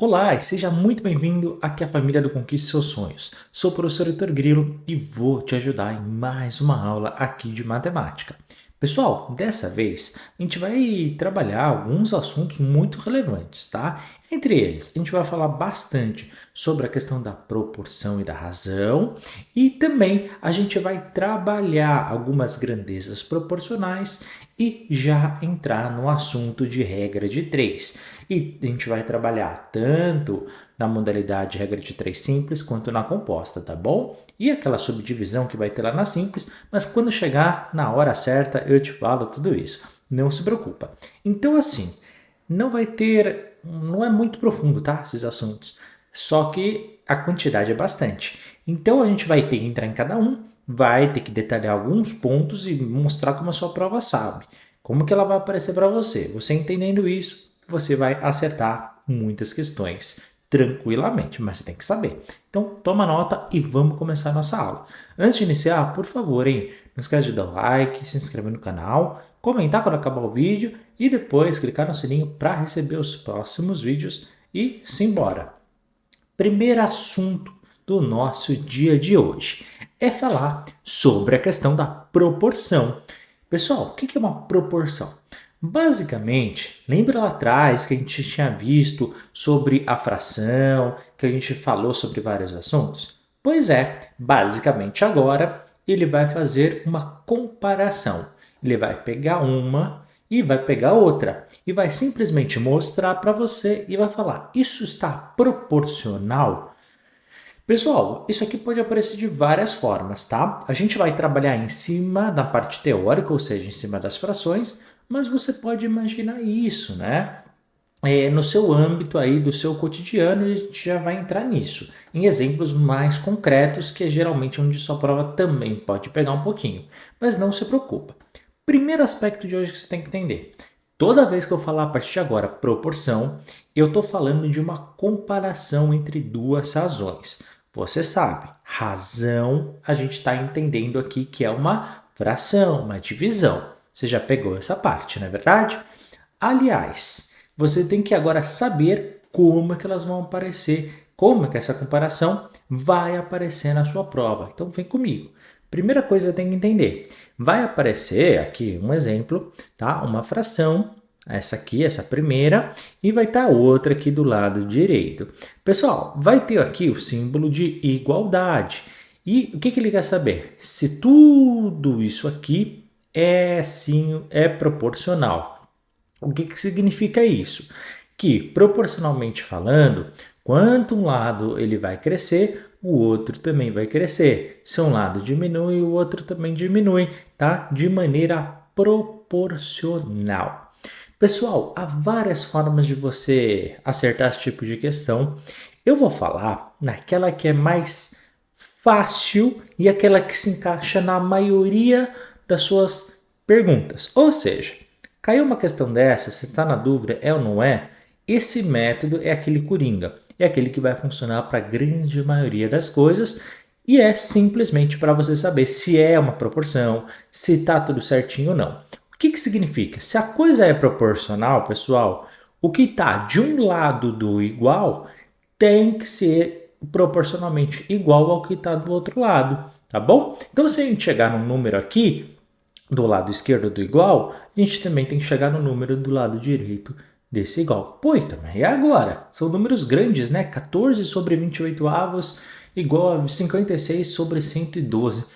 Olá e seja muito bem-vindo aqui à família do Conquiste Seus Sonhos. Sou o professor Heitor Grilo e vou te ajudar em mais uma aula aqui de matemática. Pessoal, dessa vez a gente vai trabalhar alguns assuntos muito relevantes, tá? Entre eles, a gente vai falar bastante sobre a questão da proporção e da razão e também a gente vai trabalhar algumas grandezas proporcionais e já entrar no assunto de regra de 3. E a gente vai trabalhar tanto na modalidade regra de 3 simples quanto na composta, tá bom? E aquela subdivisão que vai ter lá na simples, mas quando chegar na hora certa eu te falo tudo isso. Não se preocupa. Então assim, não é muito profundo, tá? Esses assuntos. Só que a quantidade é bastante. Então a gente vai ter que entrar em cada um, vai ter que detalhar alguns pontos e mostrar como a sua prova sabe. Como que ela vai aparecer para você? Você entendendo isso, você vai acertar muitas questões tranquilamente, mas você tem que saber. Então, toma nota e vamos começar a nossa aula. Antes de iniciar, por favor, hein, não esquece de dar o like, se inscrever no canal, comentar quando acabar o vídeo e depois clicar no sininho para receber os próximos vídeos e simbora. Primeiro assunto do nosso dia de hoje é falar sobre a questão da proporção. Pessoal, o que é uma proporção? Basicamente, lembra lá atrás que a gente tinha visto sobre a fração, que a gente falou sobre vários assuntos? Pois é, basicamente agora ele vai fazer uma comparação. Ele vai pegar uma e vai pegar outra e vai simplesmente mostrar para você e vai falar: isso está proporcional? Pessoal, isso aqui pode aparecer de várias formas, tá? A gente vai trabalhar em cima da parte teórica, ou seja, em cima das frações, mas você pode imaginar isso, né? No seu âmbito aí do seu cotidiano e a gente já vai entrar nisso, em exemplos mais concretos, que é geralmente onde sua prova também pode pegar um pouquinho. Mas não se preocupa. Primeiro aspecto de hoje que você tem que entender. Toda vez que eu falar a partir de agora proporção, eu estou falando de uma comparação entre duas razões. Você sabe, razão a gente está entendendo aqui que é uma fração, uma divisão. Você já pegou essa parte, não é verdade? Aliás, você tem que agora saber como é que elas vão aparecer, como é que essa comparação vai aparecer na sua prova. Então vem comigo. Primeira coisa que tem que entender, vai aparecer aqui um exemplo, tá? Uma fração, essa aqui, essa primeira, e vai estar outra aqui do lado direito. Pessoal, vai ter aqui o símbolo de igualdade. E o que ele quer saber? Se tudo isso aqui é sim, é proporcional. O que significa isso? Que, proporcionalmente falando, quanto um lado ele vai crescer, o outro também vai crescer. Se um lado diminui, o outro também diminui, tá? De maneira proporcional. Pessoal, há várias formas de você acertar esse tipo de questão. Eu vou falar naquela que é mais fácil e aquela que se encaixa na maioria das suas perguntas. Ou seja, caiu uma questão dessa, você está na dúvida, é ou não é? Esse método é aquele coringa, é aquele que vai funcionar para a grande maioria das coisas e é simplesmente para você saber se é uma proporção, se está tudo certinho ou não. O que significa? Se a coisa é proporcional, pessoal, o que está de um lado do igual tem que ser proporcionalmente igual ao que está do outro lado, tá bom? Então, se a gente chegar num número aqui, do lado esquerdo do igual, a gente também tem que chegar no número do lado direito desse igual. Pois também, e agora? São números grandes, né? 14 sobre 28 avos igual a 56 sobre 112.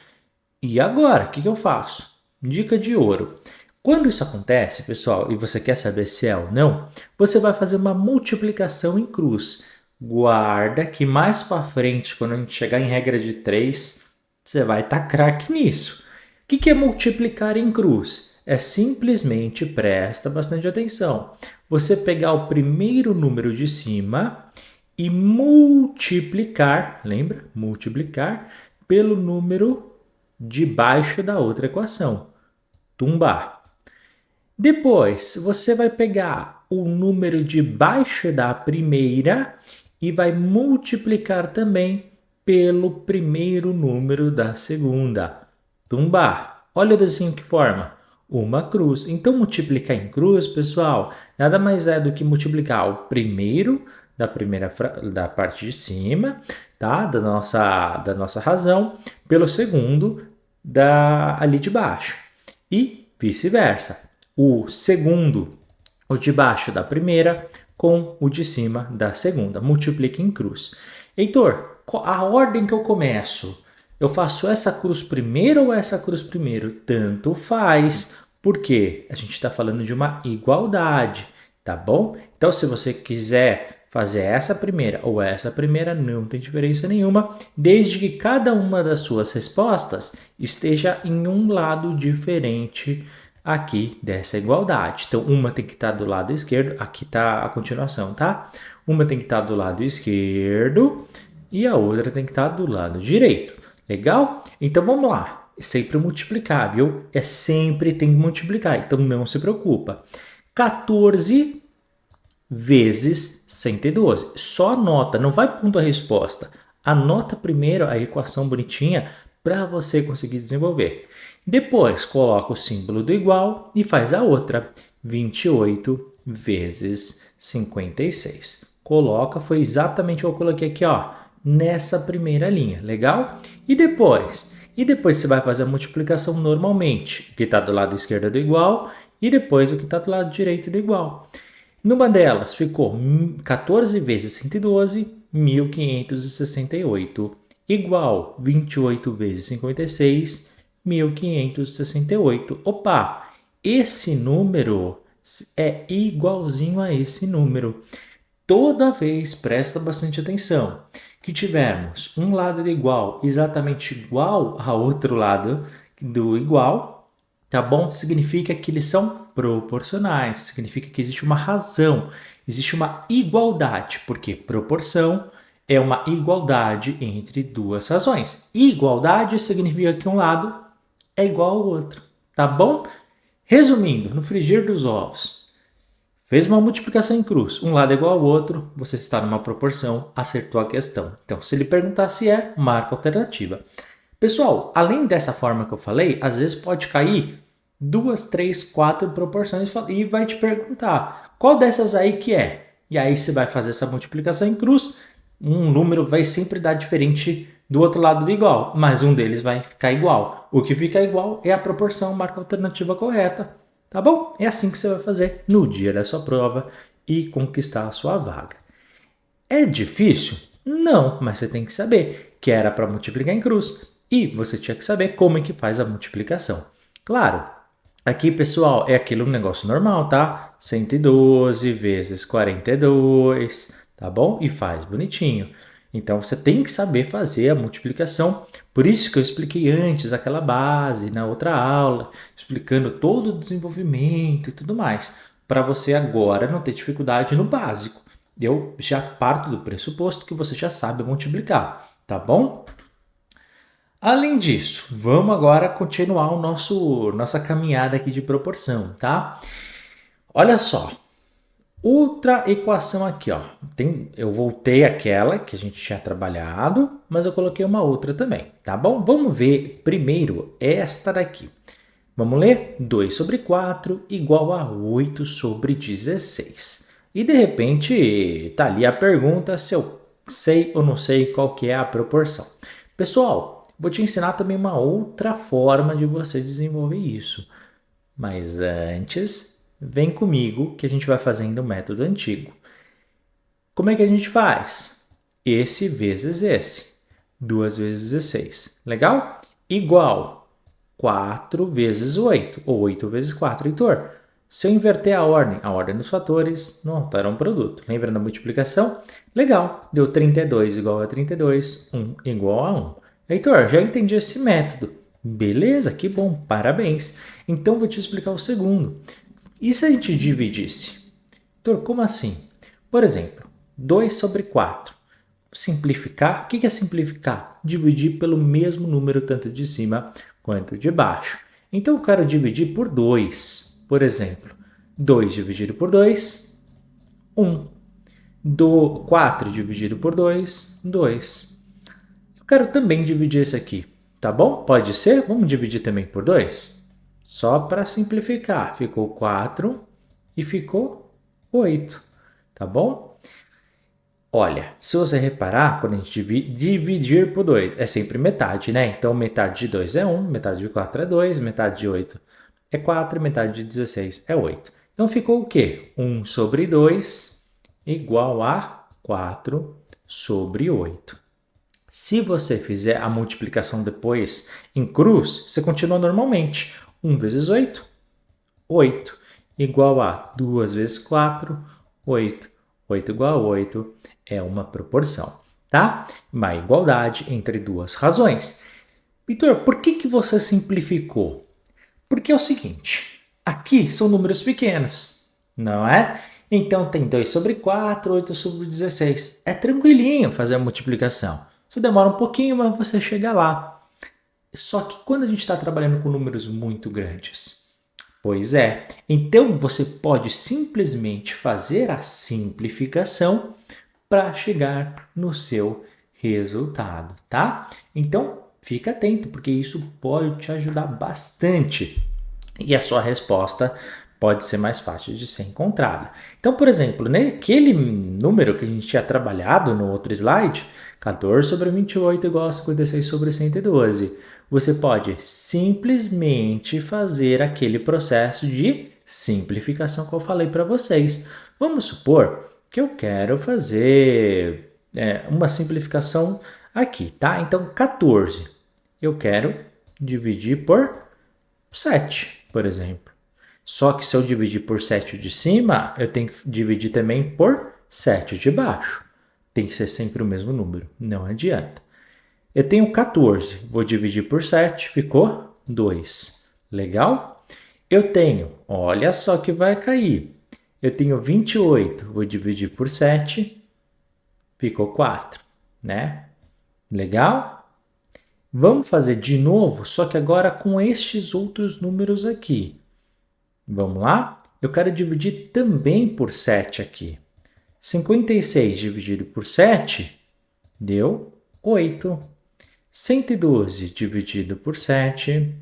E agora, o que eu faço? Dica de ouro. Quando isso acontece, pessoal, e você quer saber se é ou não, você vai fazer uma multiplicação em cruz. Guarda que mais para frente, quando a gente chegar em regra de 3, você vai estar craque nisso. O que é multiplicar em cruz? É simplesmente, presta bastante atenção, você pegar o primeiro número de cima e multiplicar, lembra? Multiplicar pelo número de baixo da outra equação. Tumbar. Depois, você vai pegar o número de baixo da primeira e vai multiplicar também pelo primeiro número da segunda. Tumbar. Olha o desenho que forma. Uma cruz. Então, multiplicar em cruz, pessoal, nada mais é do que multiplicar o primeiro da parte de cima, tá? Da nossa razão, pelo segundo ali de baixo. E vice-versa. O segundo, o de baixo da primeira, com o de cima da segunda. Multiplique em cruz. Heitor, a ordem que eu começo, eu faço essa cruz primeiro ou essa cruz primeiro? Tanto faz, porque a gente está falando de uma igualdade, tá bom? Então, se você quiser fazer essa primeira ou essa primeira, não tem diferença nenhuma, desde que cada uma das suas respostas esteja em um lado diferente aqui dessa igualdade. Então, uma tem que estar do lado esquerdo, aqui está a continuação, tá? Uma tem que estar do lado esquerdo e a outra tem que estar do lado direito. Legal? Então, vamos lá. Sempre multiplicar, viu? Sempre tem que multiplicar, então não se preocupa. 14 vezes 112. Só anota, não vai pondo a resposta. Anota primeiro a equação bonitinha para você conseguir desenvolver. Depois, coloca o símbolo do igual e faz a outra. 28 vezes 56. Coloca, foi exatamente o que eu coloquei aqui, ó, nessa primeira linha. Legal? E depois? E depois você vai fazer a multiplicação normalmente. O que está do lado esquerdo é do igual e depois o que está do lado direito do igual. Numa delas ficou 14 vezes 112, 1568, igual 28 vezes 56, 1568. Opa, esse número é igualzinho a esse número. Toda vez, presta bastante atenção, que tivermos um lado do igual exatamente igual ao outro lado do igual, tá bom? Significa que eles são proporcionais, significa que existe uma razão, existe uma igualdade, porque proporção é uma igualdade entre duas razões. Igualdade significa que um lado é igual ao outro, tá bom? Resumindo, no frigir dos ovos, fez uma multiplicação em cruz, um lado é igual ao outro, você está numa proporção, acertou a questão. Então, se ele perguntar se é, marca a alternativa. Pessoal, além dessa forma que eu falei, às vezes pode cair 2, 3, 4 proporções e vai te perguntar qual dessas aí que é. E aí você vai fazer essa multiplicação em cruz, um número vai sempre dar diferente do outro lado do igual, mas um deles vai ficar igual. O que fica igual é a proporção, marca a alternativa correta. Tá bom? É assim que você vai fazer no dia da sua prova e conquistar a sua vaga. É difícil? Não, mas você tem que saber que era para multiplicar em cruz e você tinha que saber como é que faz a multiplicação. Claro, aqui, pessoal, é aquele negócio normal, tá? 112 vezes 42, tá bom? E faz bonitinho. Então, você tem que saber fazer a multiplicação. Por isso que eu expliquei antes aquela base na outra aula, explicando todo o desenvolvimento e tudo mais, para você agora não ter dificuldade no básico. Eu já parto do pressuposto que você já sabe multiplicar, tá bom? Além disso, vamos agora continuar nossa caminhada aqui de proporção, tá? Olha só, outra equação aqui, ó. Eu voltei àquela que a gente tinha trabalhado, mas eu coloquei uma outra também, tá bom? Vamos ver primeiro esta daqui. Vamos ler? 2 sobre 4 igual a 8 sobre 16. E de repente tá ali a pergunta se eu sei ou não sei qual que é a proporção. Pessoal, vou te ensinar também uma outra forma de você desenvolver isso. Mas antes, vem comigo que a gente vai fazendo o método antigo. Como é que a gente faz? Esse vezes esse. 2 vezes 16. Legal? Igual 4 vezes 8, ou 8 vezes 4, Heitor. Se eu inverter a ordem dos fatores não altera um produto. Lembra da multiplicação? Legal, deu 32 igual a 32, 1 igual a 1. Heitor, já entendi esse método. Beleza, que bom, parabéns. Então vou te explicar o segundo. E se a gente dividisse? Heitor, como assim? Por exemplo, 2 sobre 4. Simplificar, o que é simplificar? Dividir pelo mesmo número tanto de cima quanto de baixo. Então eu quero dividir por 2. Por exemplo, 2 dividido por 2, 1. 4 dividido por 2, 2. Eu quero também dividir esse aqui, tá bom? Pode ser? Vamos dividir também por 2? Só para simplificar, ficou 4 e ficou 8, tá bom? Olha, se você reparar, quando a gente dividir por 2, é sempre metade, né? Então, metade de 2 é 1, metade de 4 é 2, metade de 8 é 4, metade de 16 é 8. Então, ficou o quê? 1 sobre 2 igual a 4 sobre 8. Se você fizer a multiplicação depois em cruz, você continua normalmente. 1 vezes 8, 8, igual a 2 vezes 4, 8. 8 igual a 8 é uma proporção, tá? Uma igualdade entre duas razões. Vitor, por que você simplificou? Porque é o seguinte, aqui são números pequenos, não é? Então tem 2 sobre 4, 8 sobre 16. É tranquilinho fazer a multiplicação. Você demora um pouquinho, mas você chega lá. Só que quando a gente está trabalhando com números muito grandes, pois é, então você pode simplesmente fazer a simplificação para chegar no seu resultado, tá? Então fica atento, porque isso pode te ajudar bastante e a sua resposta pode ser mais fácil de ser encontrada. Então, por exemplo, naquele número que a gente tinha trabalhado no outro slide, 14 sobre 28 igual a 56 sobre 112, você pode simplesmente fazer aquele processo de simplificação que eu falei para vocês. Vamos supor que eu quero fazer uma simplificação aqui, tá? Então, 14 eu quero dividir por 7, por exemplo. Só que se eu dividir por 7 de cima, eu tenho que dividir também por 7 de baixo. Tem que ser sempre o mesmo número, não adianta. Eu tenho 14, vou dividir por 7, ficou 2. Legal? Eu tenho, olha só que vai cair. Eu tenho 28, vou dividir por 7, ficou 4, né? Legal? Vamos fazer de novo, só que agora com estes outros números aqui. Vamos lá? Eu quero dividir também por 7 aqui. 56 dividido por 7 deu 8. 112 dividido por 7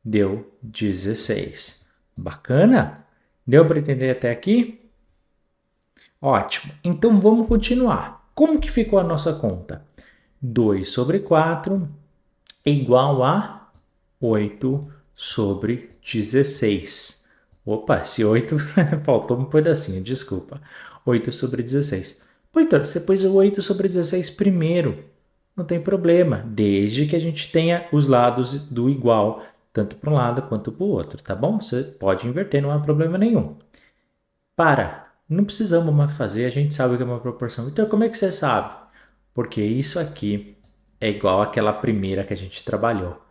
deu 16. Bacana? Deu para entender até aqui? Ótimo. Então vamos continuar. Como que ficou a nossa conta? 2 sobre 4 é igual a 8 sobre 16. Opa, esse 8 faltou um pedacinho, desculpa. 8 sobre 16. Vitor, você pôs o 8 sobre 16 primeiro. Não tem problema, desde que a gente tenha os lados do igual, tanto para um lado quanto para o outro, tá bom? Você pode inverter, não há problema nenhum. Não precisamos mais fazer, a gente sabe que é uma proporção. Então, como é que você sabe? Porque isso aqui é igual àquela primeira que a gente trabalhou.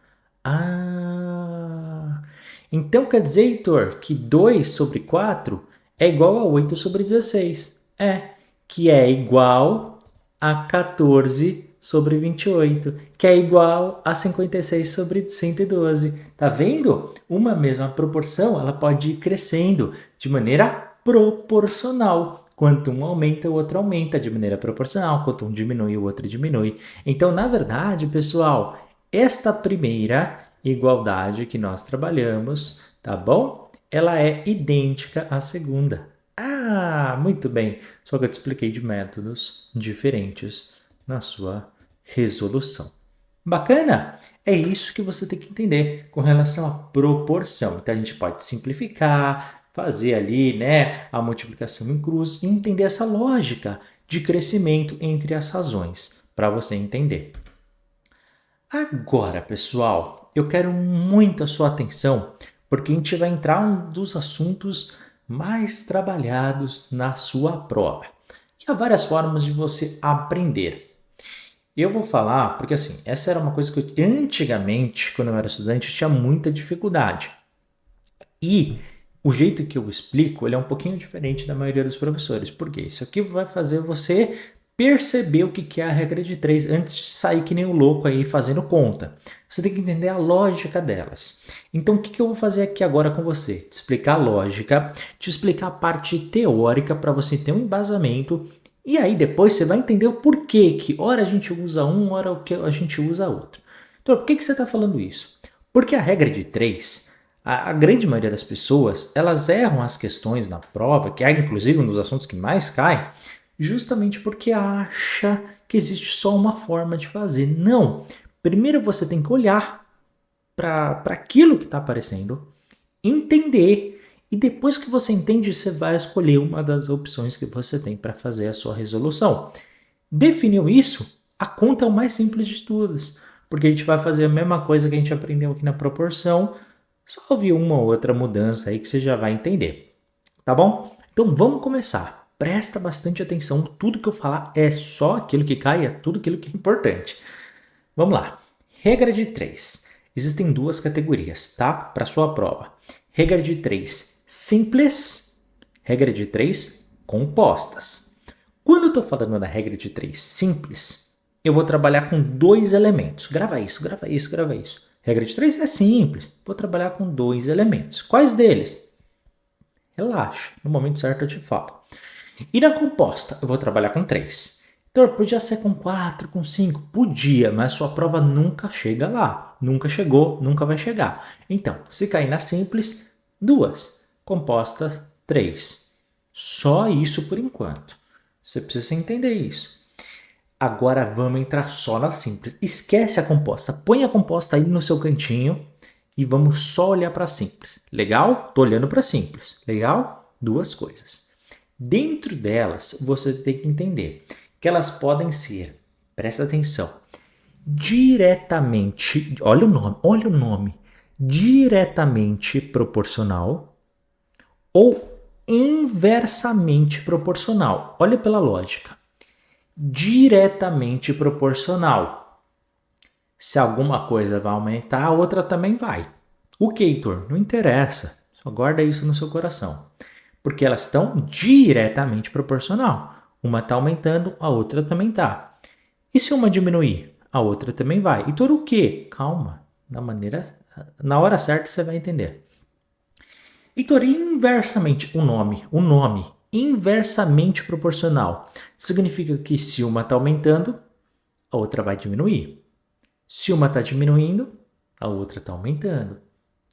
Então quer dizer, Heitor, que 2 sobre 4 é igual a 8 sobre 16. Que é igual a 14 sobre 28, que é igual a 56 sobre 112. Tá vendo? Uma mesma proporção, ela pode ir crescendo de maneira proporcional. Quanto um aumenta, o outro aumenta de maneira proporcional. Quanto um diminui, o outro diminui. Então, na verdade, pessoal, esta primeira igualdade que nós trabalhamos, tá bom? Ela é idêntica à segunda. Muito bem. Só que eu te expliquei de métodos diferentes na sua resolução. Bacana? É isso que você tem que entender com relação à proporção. Então a gente pode simplificar, fazer ali, né, a multiplicação em cruz e entender essa lógica de crescimento entre as razões, para você entender. Agora, pessoal, eu quero muito a sua atenção, porque a gente vai entrar em um dos assuntos mais trabalhados na sua prova. E há várias formas de você aprender. Eu vou falar, porque assim, essa era uma coisa que eu, antigamente, quando eu era estudante, eu tinha muita dificuldade. E o jeito que eu explico, ele é um pouquinho diferente da maioria dos professores. Por quê? Isso aqui vai fazer você perceber o que é a regra de 3 antes de sair que nem o louco aí fazendo conta. Você tem que entender a lógica delas. Então, o que eu vou fazer aqui agora com você? Te explicar a lógica, te explicar a parte teórica para você ter um embasamento. E aí depois você vai entender o porquê que hora a gente usa um, hora o que a gente usa outro. Então, por que você está falando isso? Porque a regra de 3, a grande maioria das pessoas, elas erram as questões na prova, que é inclusive um dos assuntos que mais cai, justamente porque acha que existe só uma forma de fazer. Não. Primeiro você tem que olhar para aquilo que está aparecendo, entender, e depois que você entende, você vai escolher uma das opções que você tem para fazer a sua resolução. Definiu isso? A conta é o mais simples de todas, porque a gente vai fazer a mesma coisa que a gente aprendeu aqui na proporção, só houve uma ou outra mudança aí que você já vai entender. Tá bom? Então vamos começar. Presta bastante atenção. Tudo que eu falar é só aquilo que cai, é tudo aquilo que é importante. Vamos lá. Regra de 3. Existem duas categorias, tá? Para sua prova. Regra de 3 simples, regra de 3 compostas. Quando eu estou falando da regra de 3 simples, eu vou trabalhar com dois elementos. Grava isso, grava isso, grava isso. Regra de 3 é simples. Vou trabalhar com dois elementos. Quais deles? Relaxa, no momento certo eu te falo. E na composta, eu vou trabalhar com 3. Então, podia ser com 4, com 5? Podia, mas sua prova nunca chega lá. Nunca chegou, nunca vai chegar. Então, se cair na simples, 2. Composta, 3. Só isso por enquanto. Você precisa entender isso. Agora vamos entrar só na simples. Esquece a composta. Põe a composta aí no seu cantinho e vamos só olhar para simples. Legal? Tô olhando para simples. Legal? Duas coisas. Dentro delas, você tem que entender que elas podem ser, presta atenção, diretamente, olha o nome, diretamente proporcional ou inversamente proporcional. Olha pela lógica. Diretamente proporcional. Se alguma coisa vai aumentar, a outra também vai. O que, Heitor? Não interessa. Só guarda isso no seu coração. Porque elas estão diretamente proporcional. Uma está aumentando, a outra também está. E se uma diminuir, a outra também vai. Heitor, o quê? Calma. Na hora certa você vai entender. Heitor, inversamente, o nome, inversamente proporcional, significa que se uma está aumentando, a outra vai diminuir. Se uma está diminuindo, a outra está aumentando.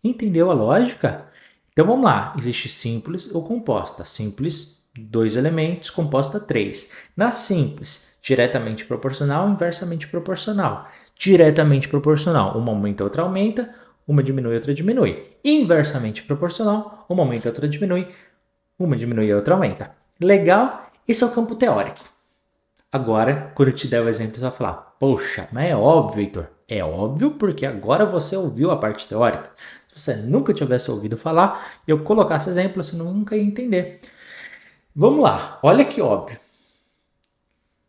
Entendeu a lógica? Então vamos lá, existe simples ou composta. Simples, 2 elementos, composta 3. Na simples, diretamente proporcional, inversamente proporcional. Diretamente proporcional, uma aumenta, outra aumenta, uma diminui, outra diminui. Inversamente proporcional, uma aumenta, outra diminui, uma diminui, outra aumenta. Legal? Esse é o campo teórico. Agora, quando eu te der o exemplo, você vai falar, poxa, mas é óbvio, Heitor. É óbvio porque agora você ouviu a parte teórica. Se você nunca tivesse ouvido falar e eu colocasse exemplo, você nunca ia entender. Vamos lá, olha que óbvio.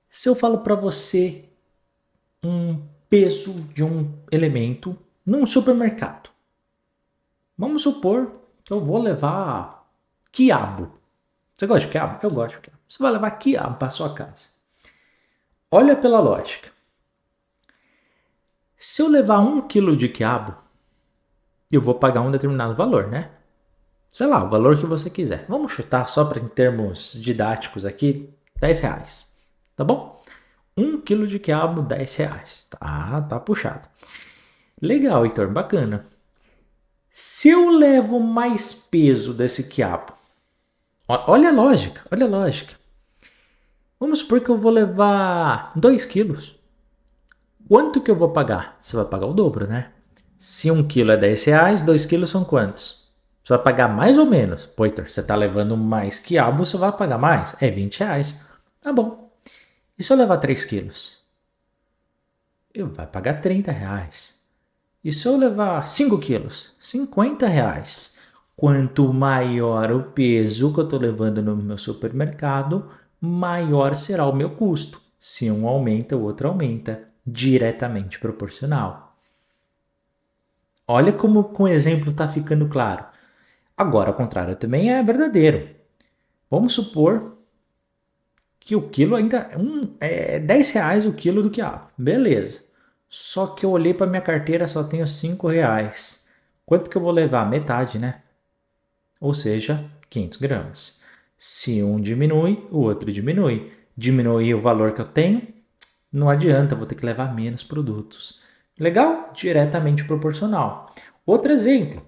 Se eu falo para você um peso de um elemento num supermercado, vamos supor que eu vou levar quiabo. Você gosta de quiabo? Eu gosto de quiabo. Você vai levar quiabo para sua casa. Olha pela lógica. Se eu levar 1 quilo de quiabo, eu vou pagar um determinado valor, né? Sei lá, o valor que você quiser. Vamos chutar só para em termos didáticos aqui, R$10. Tá bom? 1 quilo de quiabo, R$10. Tá puxado. Legal, Heitor, bacana. Se eu levo mais peso desse quiabo, olha a lógica, olha a lógica. Vamos supor que eu vou levar 2 quilos. Quanto que eu vou pagar? Você vai pagar o dobro, né? Se 1 quilo é R$10, 2 quilos são quantos? Você vai pagar mais ou menos? Pô, Heitor, você tá levando mais quiabo, você vai pagar mais? É R$20. Tá bom. E se eu levar 3 quilos? Eu vai pagar R$30. E se eu levar 5 quilos? R$50. Quanto maior o peso que eu estou levando no meu supermercado, maior será o meu custo. Se um aumenta, o outro aumenta. Diretamente proporcional. Olha como com o exemplo está ficando claro. Agora, ao contrário também é verdadeiro. Vamos supor que o quilo ainda é R$10 o quilo do quiabo. Beleza. Só que eu olhei para minha carteira, só tenho R$5. Quanto que eu vou levar? Metade, né? Ou seja, 500 gramas. Se um diminui, o outro diminui. Diminui o valor que eu tenho, não adianta, vou ter que levar menos produtos. Legal? Diretamente proporcional. Outro exemplo,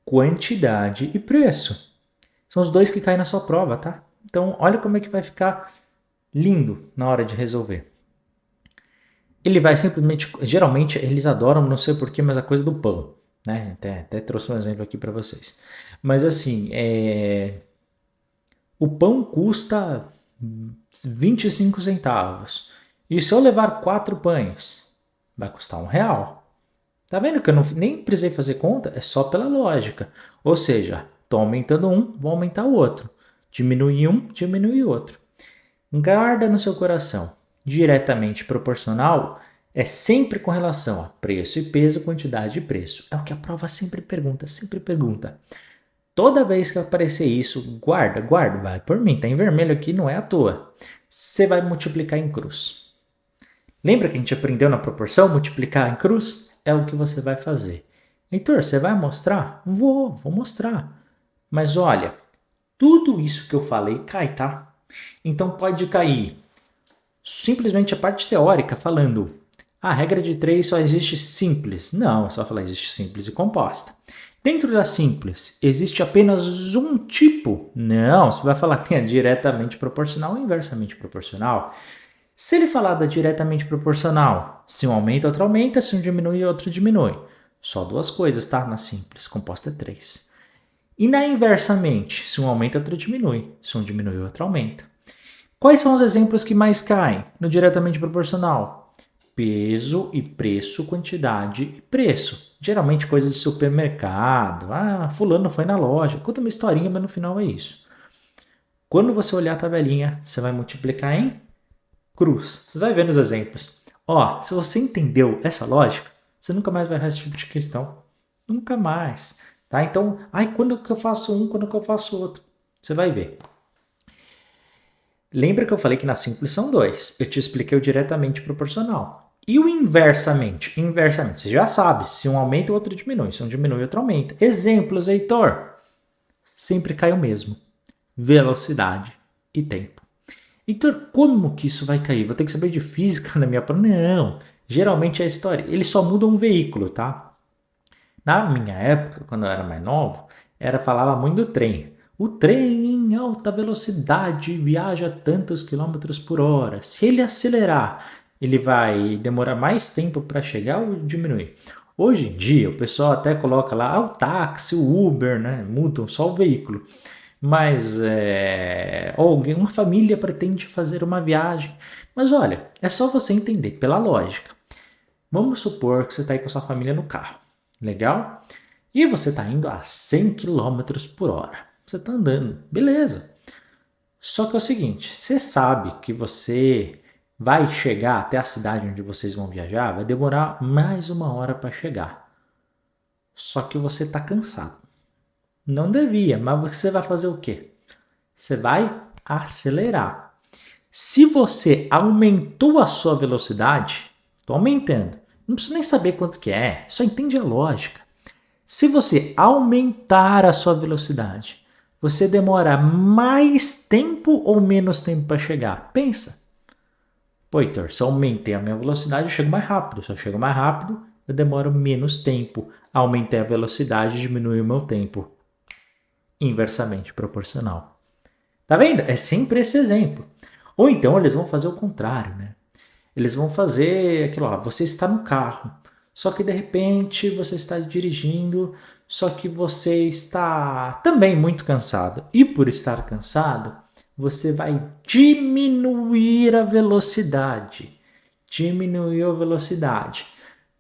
quantidade e preço. São os dois que caem na sua prova, tá? Então, olha como é que vai ficar lindo na hora de resolver. Ele vai simplesmente, geralmente eles adoram, não sei porquê, mas a coisa do pão, né? Até trouxe um exemplo aqui para vocês. Mas assim, o pão custa 25 centavos. E se eu levar 4 pães, vai custar R$ 1. Tá vendo que eu nem precisei fazer conta? É só pela lógica. Ou seja, estou aumentando um, vou aumentar o outro. Diminui um, diminui o outro. Guarda no seu coração. Diretamente proporcional é sempre com relação a preço e peso, quantidade e preço. É o que a prova sempre pergunta, sempre pergunta. Toda vez que aparecer isso, guarda, vai por mim, tá em vermelho aqui, não é à toa. Você vai multiplicar em cruz. Lembra que a gente aprendeu na proporção, multiplicar em cruz? É o que você vai fazer. Heitor, você vai mostrar? Vou mostrar. Mas olha, tudo isso que eu falei cai, tá? Então pode cair simplesmente a parte teórica falando a regra de 3 só existe simples. Não, é só falar existe simples e composta. Dentro da simples, existe apenas um tipo? Não, você vai falar que tem a diretamente proporcional ou inversamente proporcional. Se ele falar da diretamente proporcional, se um aumenta, outro aumenta, se um diminui, outro diminui. Só duas coisas, tá? Na simples, composta é 3. E na inversamente, se um aumenta, outro diminui. Se um diminui, outro aumenta. Quais são os exemplos que mais caem no diretamente proporcional? Peso e preço, quantidade e preço. Geralmente coisas de supermercado. Ah, fulano foi na loja. Conta uma historinha, mas no final é isso. Quando você olhar a tabelinha, você vai multiplicar em cruz. Você vai ver nos exemplos. Ó, se você entendeu essa lógica, você nunca mais vai errar esse tipo de questão. Nunca mais. Tá? Então, quando que eu faço um, quando que eu faço outro? Você vai ver. Lembra que eu falei que na simples são 2. Eu te expliquei o diretamente proporcional. E o inversamente? Inversamente, você já sabe. Se um aumenta, o outro diminui. Se um diminui, o outro aumenta. Exemplos, Heitor. Sempre cai o mesmo. Velocidade e tempo. Heitor, como que isso vai cair? Vou ter que saber de física na minha prova? Não. Geralmente é a história. Ele só muda um veículo, tá? Na minha época, quando eu era mais novo, falava muito do trem. O trem em alta velocidade viaja tantos quilômetros por hora. Se ele acelerar, ele vai demorar mais tempo para chegar ou diminuir? Hoje em dia, o pessoal até coloca lá o táxi, o Uber, né? Mudam só o veículo. Mas uma família pretende fazer uma viagem. Mas olha, é só você entender pela lógica. Vamos supor que você está aí com a sua família no carro. Legal? E você está indo a 100 km por hora. Você está andando. Beleza. Só que é o seguinte, você sabe que você vai chegar até a cidade onde vocês vão viajar, vai demorar mais 1 hora para chegar. Só que você está cansado. Não devia, mas você vai fazer o quê? Você vai acelerar. Se você aumentou a sua velocidade, estou aumentando. Não precisa nem saber quanto que é, só entende a lógica. Se você aumentar a sua velocidade, você demora mais tempo ou menos tempo para chegar? Pensa. Pô, Heitor, se eu aumentei a minha velocidade, eu chego mais rápido. Se eu chego mais rápido, eu demoro menos tempo. Aumentei a velocidade, diminui o meu tempo. Inversamente proporcional. Tá vendo? É sempre esse exemplo. Ou então eles vão fazer o contrário, né? Eles vão fazer aquilo lá, você está no carro, só que de repente você está dirigindo, só que você está também muito cansado. E por estar cansado, você vai diminuir a velocidade. Diminuir a velocidade.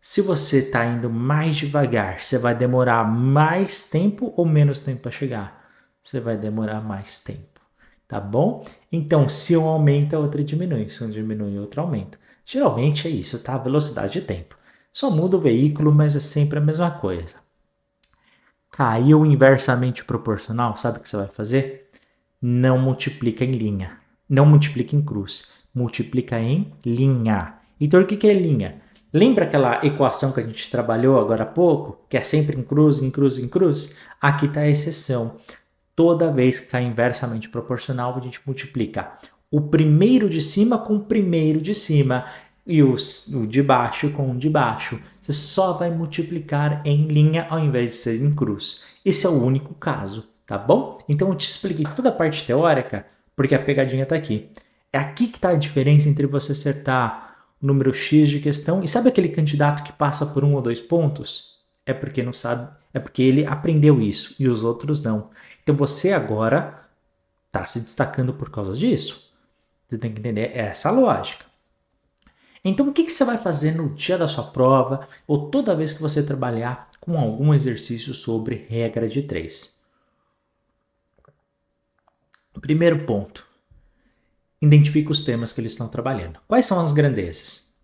Se você está indo mais devagar, você vai demorar mais tempo ou menos tempo para chegar? Você vai demorar mais tempo, tá bom? Então, se um aumenta, outro diminui. Se um diminui, outro aumenta. Geralmente é isso, tá? Velocidade de tempo. Só muda o veículo, mas é sempre a mesma coisa. Caiu inversamente proporcional, sabe o que você vai fazer? Não multiplica em linha. Não multiplica em cruz. Multiplica em linha. Então, o que é linha? Lembra aquela equação que a gente trabalhou agora há pouco? Que é sempre em cruz, em cruz, em cruz? Aqui está a exceção. Toda vez que cai inversamente proporcional, a gente multiplica o primeiro de cima com o primeiro de cima e o de baixo com o de baixo. Você só vai multiplicar em linha ao invés de ser em cruz. Esse é o único caso, tá bom? Então eu te expliquei toda a parte teórica porque a pegadinha está aqui. É aqui que está a diferença entre você acertar o número X de questão e sabe aquele candidato que passa por 1 ou 2 pontos? É porque não sabe, é porque ele aprendeu isso e os outros não. Então você agora está se destacando por causa disso. Você tem que entender essa lógica. Então, o que você vai fazer no dia da sua prova ou toda vez que você trabalhar com algum exercício sobre regra de 3? Primeiro ponto, identifica os temas que eles estão trabalhando. Quais são as grandezas?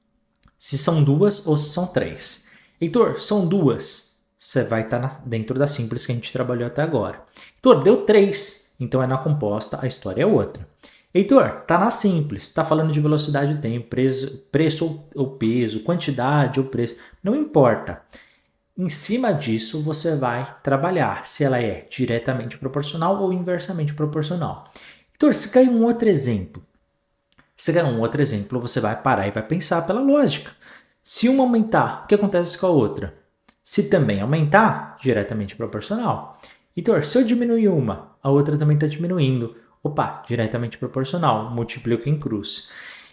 Se são 2 ou se são 3. Heitor, são 2. Você vai estar dentro da simples que a gente trabalhou até agora. Heitor, deu 3. Então é na composta, a história é outra. Heitor, tá na simples, tá falando de velocidade de tempo, preço ou peso, quantidade ou preço, não importa. Em cima disso, você vai trabalhar se ela é diretamente proporcional ou inversamente proporcional. Heitor, se cair um outro exemplo, você vai parar e vai pensar pela lógica. Se uma aumentar, o que acontece com a outra? Se também aumentar, diretamente proporcional. Heitor, se eu diminuir uma, a outra também está diminuindo. Opa, diretamente proporcional, multiplico em cruz.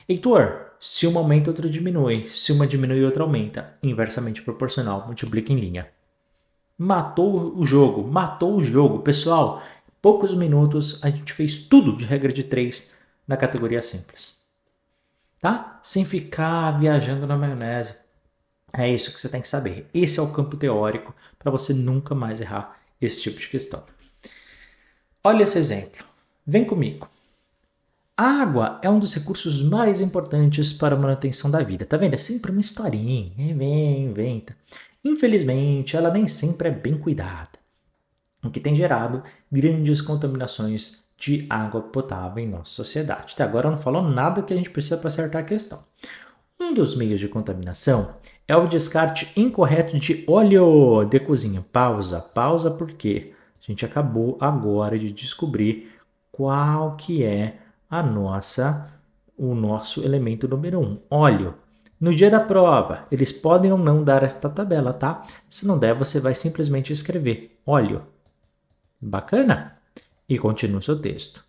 Heitor, se uma aumenta, outra diminui. Se uma diminui, outra aumenta. Inversamente proporcional, multiplica em linha. Matou o jogo. Pessoal, em poucos minutos a gente fez tudo de regra de 3 na categoria simples. Tá? Sem ficar viajando na maionese. É isso que você tem que saber. Esse é o campo teórico para você nunca mais errar esse tipo de questão. Olha esse exemplo. Vem comigo. A água é um dos recursos mais importantes para a manutenção da vida. Tá vendo? É sempre uma historinha. Vem, inventa. Infelizmente, ela nem sempre é bem cuidada, o que tem gerado grandes contaminações de água potável em nossa sociedade. Até agora não falou nada que a gente precisa para acertar a questão. Um dos meios de contaminação é o descarte incorreto de óleo de cozinha. Pausa porque a gente acabou agora de descobrir qual que é o nosso elemento número 1, óleo. No dia da prova, eles podem ou não dar esta tabela, tá? Se não der, você vai simplesmente escrever óleo. Bacana? E continua o seu texto.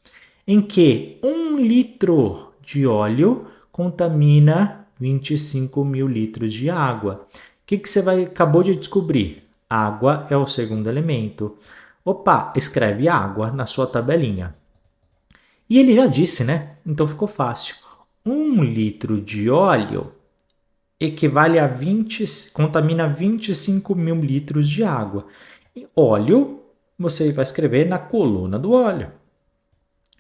Em que 1 litro de óleo contamina 25 mil litros de água. O que você acabou de descobrir? Água é o segundo elemento. Opa, escreve água na sua tabelinha. E ele já disse, né? Então ficou fácil. 1 litro de óleo equivale a contamina 25 mil litros de água. E óleo, você vai escrever na coluna do óleo.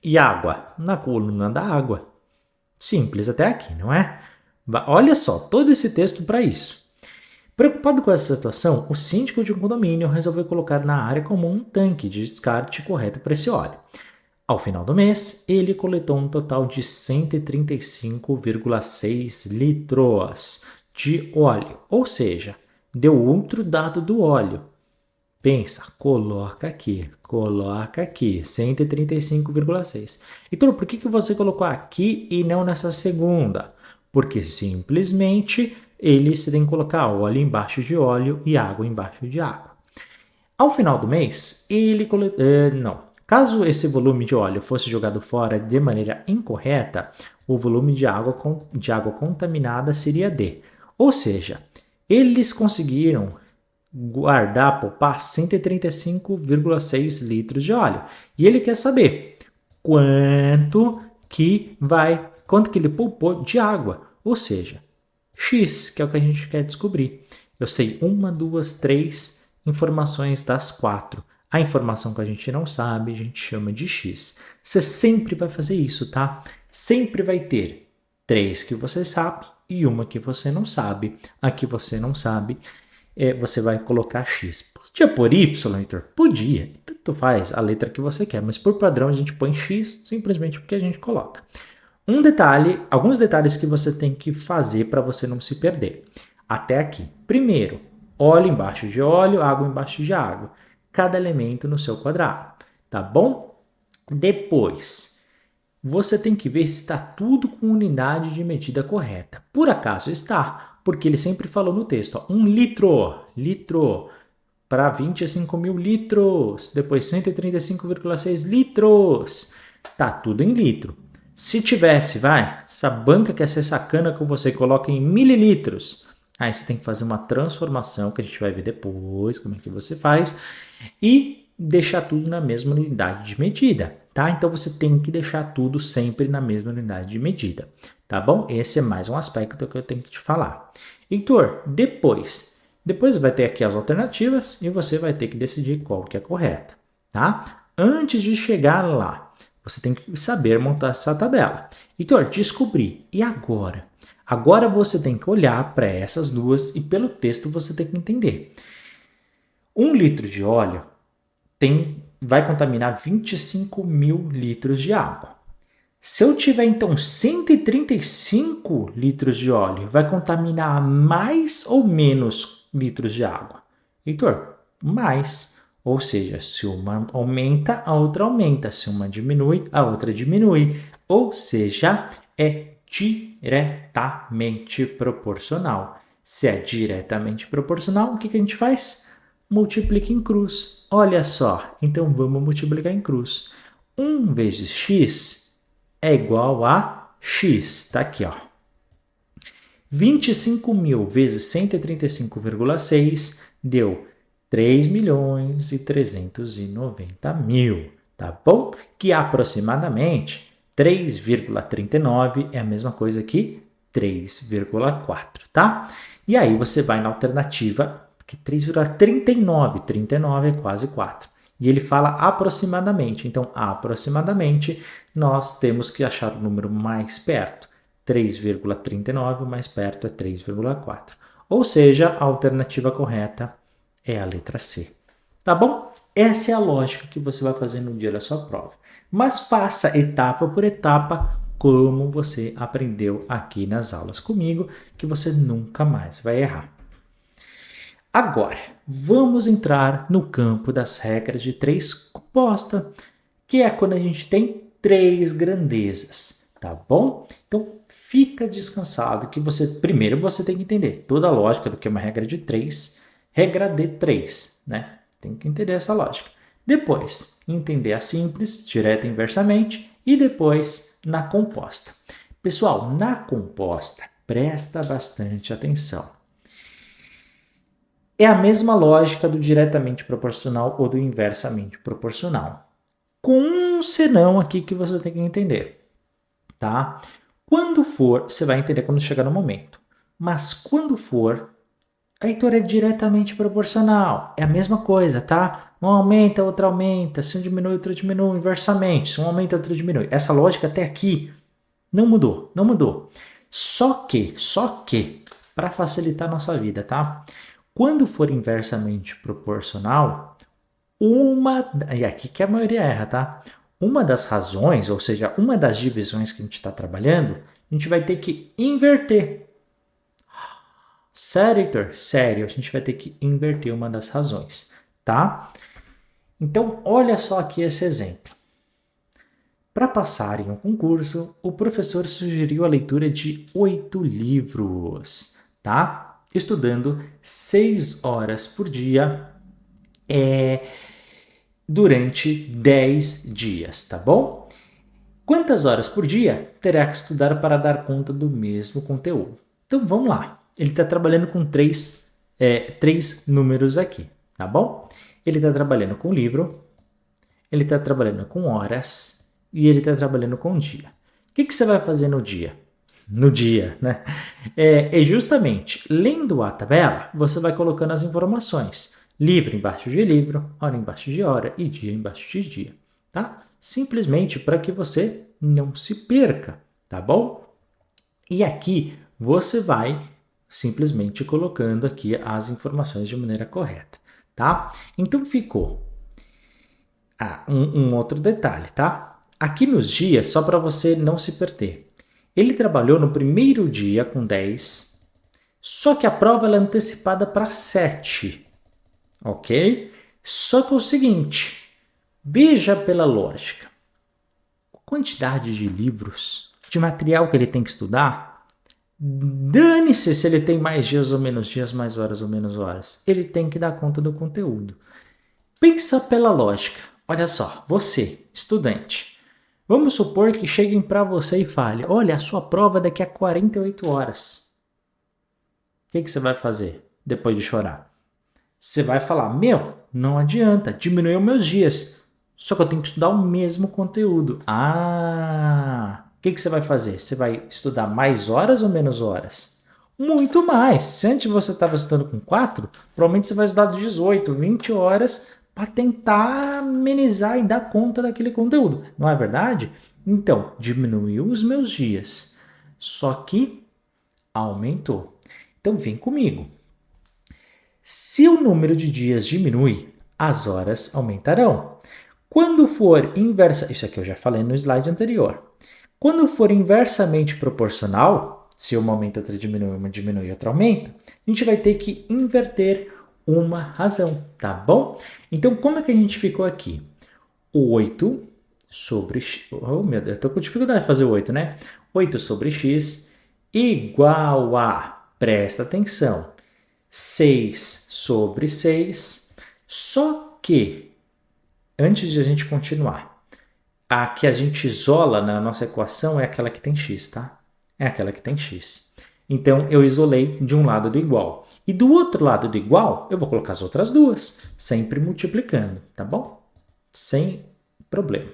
E água, na coluna da água. Simples até aqui, não é? Olha só, todo esse texto para isso. Preocupado com essa situação, o síndico de um condomínio resolveu colocar na área comum um tanque de descarte correto para esse óleo. Ao final do mês, ele coletou um total de 135,6 litros de óleo, ou seja, deu outro dado do óleo. Pensa, coloca aqui, 135,6. Então, por que você colocou aqui e não nessa segunda? Porque simplesmente você tem que colocar óleo embaixo de óleo e água embaixo de água. Ao final do mês, ele coletou... Caso esse volume de óleo fosse jogado fora de maneira incorreta, o volume de água contaminada seria D. Ou seja, eles conseguiram poupar 135,6 litros de óleo. E ele quer saber quanto que ele poupou de água. Ou seja, X, que é o que a gente quer descobrir. Eu sei 1, 2, 3 informações das 4. A informação que a gente não sabe, a gente chama de X. Você sempre vai fazer isso, tá? Sempre vai ter 3 que você sabe e uma que você não sabe. A que você não sabe, você vai colocar X. Podia pôr Y, Heitor? Podia. Tanto faz a letra que você quer, mas por padrão a gente põe X simplesmente porque a gente coloca. Alguns detalhes que você tem que fazer para você não se perder. Até aqui. Primeiro, óleo embaixo de óleo, água embaixo de água. Cada elemento no seu quadrado, tá bom? Depois, você tem que ver se está tudo com unidade de medida correta. Por acaso está, porque ele sempre falou no texto, ó, 1 litro, para 25 mil litros, depois 135,6 litros, tá tudo em litro. Se tivesse, essa banca quer ser sacana com você, coloca em mililitros. Aí você tem que fazer uma transformação, que a gente vai ver depois como é que você faz, e deixar tudo na mesma unidade de medida, tá? Então você tem que deixar tudo sempre na mesma unidade de medida, tá bom? Esse é mais um aspecto que eu tenho que te falar. Heitor, depois vai ter aqui as alternativas e você vai ter que decidir qual que é correta, tá? Antes de chegar lá, você tem que saber montar essa tabela. Heitor, descobri. E agora? Agora você tem que olhar para essas duas e pelo texto você tem que entender. 1 litro de óleo vai contaminar 25 mil litros de água. Se eu tiver então 135 litros de óleo, vai contaminar mais ou menos litros de água? Heitor, mais. Ou seja, se uma aumenta, a outra aumenta. Se uma diminui, a outra diminui. Ou seja, é diretamente proporcional. Se é diretamente proporcional, o que a gente faz? Multiplica em cruz. Olha só, então vamos multiplicar em cruz. 1 vezes x é igual a x. Tá aqui, ó. 25 mil vezes 135,6 deu 3.390.000, tá bom? Que aproximadamente 3,39 é a mesma coisa que 3,4, tá? E aí você vai na alternativa, que 3,39, 39 é quase 4. E ele fala aproximadamente, então aproximadamente nós temos que achar o número mais perto. 3,39 mais perto é 3,4. Ou seja, a alternativa correta é a letra C. Tá bom? Essa é a lógica que você vai fazer no dia da sua prova. Mas faça etapa por etapa como você aprendeu aqui nas aulas comigo, que você nunca mais vai errar. Agora, vamos entrar no campo das regras de 3 composta, que é quando a gente tem 3 grandezas, tá bom? Então, fica descansado que primeiro você tem que entender toda a lógica do que é uma regra de 3, regra de 3, né? Tem que entender essa lógica. Depois, entender a simples, direta e inversamente, e depois na composta. Pessoal, na composta, presta bastante atenção. É a mesma lógica do diretamente proporcional ou do inversamente proporcional. Com um senão aqui que você tem que entender, tá? Quando for, você vai entender quando chegar no momento. Mas quando for, a Heitor é diretamente proporcional. É a mesma coisa, tá? Um aumenta, outro aumenta. Se um diminui, outro diminui. Inversamente. Se um aumenta, outro diminui. Essa lógica até aqui não mudou. Não mudou. Só que, para facilitar a nossa vida, tá? Quando for inversamente proporcional, e aqui que a maioria erra, tá? Uma das razões, ou seja, uma das divisões que a gente está trabalhando, a gente vai ter que inverter. Sério, Heitor? Sério, a gente vai ter que inverter uma das razões, tá? Então, olha só aqui esse exemplo. Para passar em um concurso, o professor sugeriu a leitura de 8 livros, tá? Estudando 6 horas por dia durante 10 dias, tá bom? Quantas horas por dia terá que estudar para dar conta do mesmo conteúdo? Então vamos lá. Ele está trabalhando com três números aqui, tá bom? Ele está trabalhando com livro, ele está trabalhando com horas e ele está trabalhando com dia. O que você vai fazer no dia? No dia, né? É justamente lendo a tabela, você vai colocando as informações. Livro embaixo de livro, hora embaixo de hora e dia embaixo de dia, tá? Simplesmente para que você não se perca, tá bom? E aqui você vai simplesmente colocando aqui as informações de maneira correta, tá? Então ficou um outro detalhe, tá? Aqui nos dias, só para você não se perder. Ele trabalhou no primeiro dia com 10, só que a prova é antecipada para 7, ok? Só que é o seguinte, veja pela lógica. A quantidade de livros, de material que ele tem que estudar, dane-se se ele tem mais dias ou menos dias, mais horas ou menos horas. Ele tem que dar conta do conteúdo. Pensa pela lógica. Olha só, você, estudante, Vamos supor que cheguem para você e falem, olha, a sua prova é daqui a 48 horas. O que você vai fazer depois de chorar? Você vai falar, não adianta, diminuiu meus dias, só que eu tenho que estudar o mesmo conteúdo. O que você vai fazer? Você vai estudar mais horas ou menos horas? Muito mais. Se antes você estava estudando com 4, provavelmente você vai estudar 18, 20 horas para tentar amenizar e dar conta daquele conteúdo. Não é verdade? Então, diminuiu os meus dias, só que aumentou. Então, vem comigo. Se o número de dias diminui, as horas aumentarão. Quando for inversa, isso aqui eu já falei no slide anterior. Quando for inversamente proporcional, se uma aumenta, outra diminui, uma diminui, outra aumenta, a gente vai ter que inverter uma razão, tá bom? Então, como é que a gente ficou aqui? 8 sobre x... Oh, meu Deus, eu tô com dificuldade de fazer 8, né? 8 sobre x igual a, presta atenção, 6 sobre 6, só que, antes de a gente continuar, a que a gente isola na nossa equação é aquela que tem x, tá? É aquela que tem x. Então, eu isolei de um lado do igual. E do outro lado do igual, eu vou colocar as outras duas, sempre multiplicando, tá bom? Sem problema.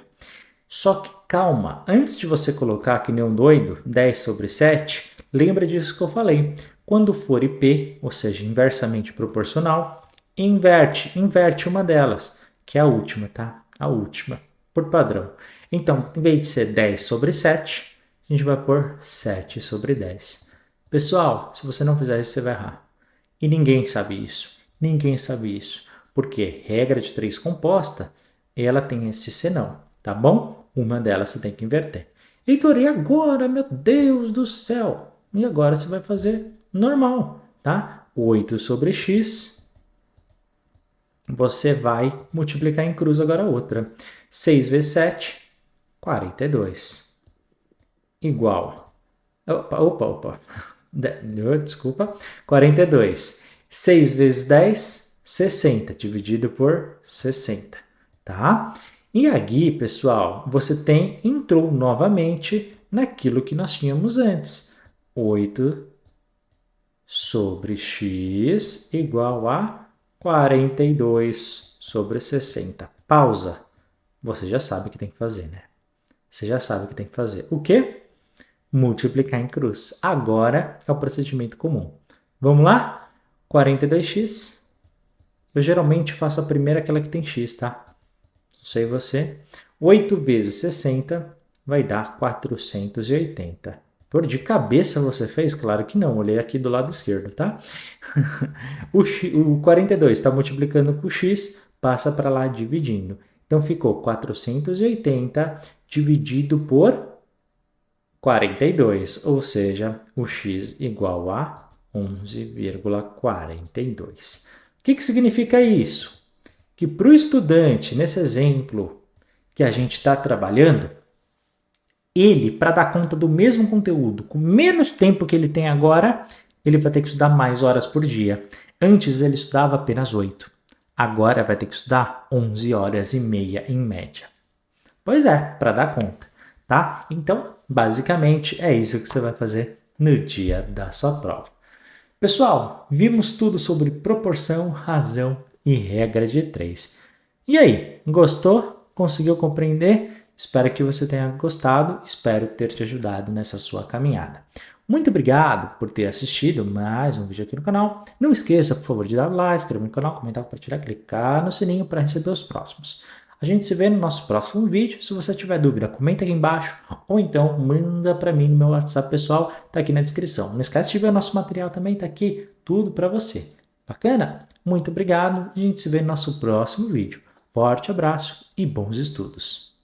Só que calma, antes de você colocar que nem um doido, 10 sobre 7, lembra disso que eu falei. Quando for IP, ou seja, inversamente proporcional, inverte uma delas, que é a última, tá? A última, por padrão. Então, em vez de ser 10 sobre 7, a gente vai pôr 7 sobre 10. Pessoal, se você não fizer isso, você vai errar. E ninguém sabe isso. Ninguém sabe isso. Porque regra de 3 composta, ela tem esse senão, tá bom? Uma delas você tem que inverter. Heitor, e agora, meu Deus do céu? E agora você vai fazer normal, tá? 8 sobre x, você vai multiplicar em cruz agora a outra. 6 vezes 7, 42. Igual. Opa. Desculpa. 42. 6 vezes 10, 60. Dividido por 60. Tá? E aqui, pessoal, você entrou novamente naquilo que nós tínhamos antes. 8 sobre x igual a 42 sobre 60. Pausa. Você já sabe o que tem que fazer, né? Você já sabe o que tem que fazer. O quê? Multiplicar em cruz. Agora é o procedimento comum. Vamos lá? 42x. Eu geralmente faço a primeira, aquela que tem x, tá? Não sei você. 8 vezes 60 vai dar 480. Por de cabeça você fez? Claro que não. Olhei aqui do lado esquerdo, tá? O 42 está multiplicando com o x, passa para lá dividindo. Então ficou 480 dividido por 42, ou seja, o x igual a 11,42. O que significa isso? Que para o estudante, nesse exemplo que a gente está trabalhando, ele, para dar conta do mesmo conteúdo, com menos tempo que ele tem agora, ele vai ter que estudar mais horas por dia. Antes ele estudava apenas 8. Agora vai ter que estudar 11 horas e meia em média. Pois é, para dar conta, tá? Então, basicamente, é isso que você vai fazer no dia da sua prova. Pessoal, vimos tudo sobre proporção, razão e regra de 3. E aí, gostou? Conseguiu compreender? Espero que você tenha gostado, espero ter te ajudado nessa sua caminhada. Muito obrigado por ter assistido mais um vídeo aqui no canal. Não esqueça, por favor, de dar like, inscrever no canal, comentar, compartilhar, clicar no sininho para receber os próximos. A gente se vê no nosso próximo vídeo. Se você tiver dúvida, comenta aqui embaixo ou então manda para mim no meu WhatsApp pessoal, tá aqui na descrição. Não esquece de ver o nosso material também, tá aqui tudo para você. Bacana? Muito obrigado. A gente se vê no nosso próximo vídeo. Forte abraço e bons estudos.